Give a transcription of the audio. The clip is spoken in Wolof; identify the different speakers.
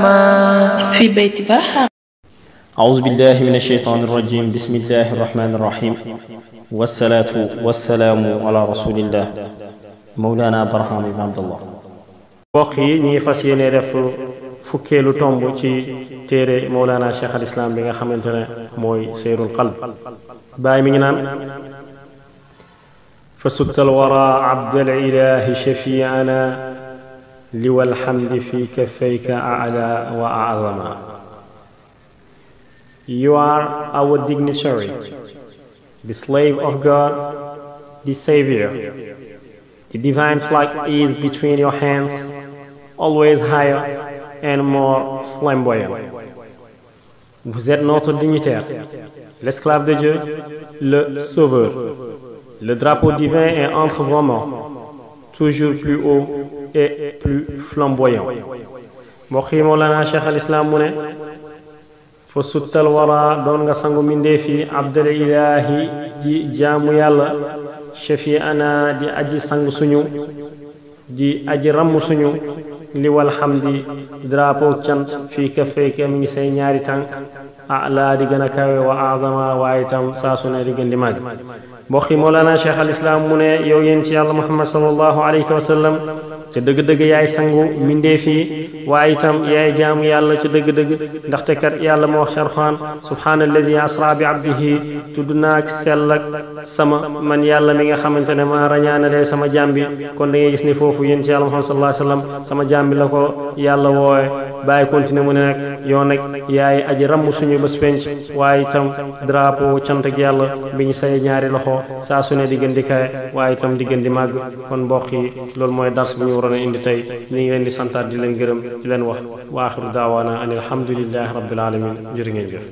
Speaker 1: برهما في بيت برهما.
Speaker 2: أعوذ بالله من الشيطان الرجيم. بسم الله الرحمن الرحيم. والصلاة والسلام على رسول الله Mawlana Barhama ibn Abdullah. mbokk yi ñi fas yéene def fukkeelu tomb ci téere Mawlana Cheikh al Islam bi nga xamante ne mooy Seyrul Qalbi. Baye mi ngi naan fa suttal wara abdal ilahi shafi'ana liwal hamdi fi kaffayka a'la wa a'zama. You are our dignitary, the slave of God, the Savior. The divine flag is between your hands, always higher and more flamboyant. Vous êtes notre dignitaire, l'esclave de Dieu, le Sauveur. Le drapeau divin est entre vos mains, toujours plus haut et plus flamboyant. mbokk yi Mawlana Cheikh al Islam mu ne fa suttal wara doon nga sangu mindeefi abdal ilahi ji jaamu yàlla shafi ana di aji sang suñu di aji ramm suñu li wal hamdi drapeau cant fii ka fayka mi ngi say ñaari tànk ala di gën a kawe wa azama waaye itam saa su ne di gën di màgg. mbokk yi Mawlana Cheikh al Islam mu ne yow yéen ci yàlla Muhammad sallallahu alayhi wa sallam te dëgg-dëgg yaay sangu mindeef yi waaye itam yaay jaamu yàlla ci dëgg-dëgg ndaxte kat yàlla moo wax ci Alxuraan subhaana alladi asra bi abdihi tudd naag sell ak sama man yàlla mi nga xamante ne maa rañaanalee sama jaam bi. kon da ngay gis ni foofu yéen ci yàlla Muhammad sallallahu alayhi wa sallam sama jaam bi la ko yàlla woowe. Baye continué mu ne nag yow nag yaay aji ramm suñu bés penc waaye itam drapeau cant ak yàlla bi ñu say ñaari loxo saa su ne di gën di kawe waaye itam di gën di màgg. kon mbokk yi loolu mooy dars bu ñu waroon a indi tey ñu ngi leen di santaat di leen gërëm di leen wax wa axiru daawaana an alhamdulillahi rabbil alamin. jërë ngeen jëf.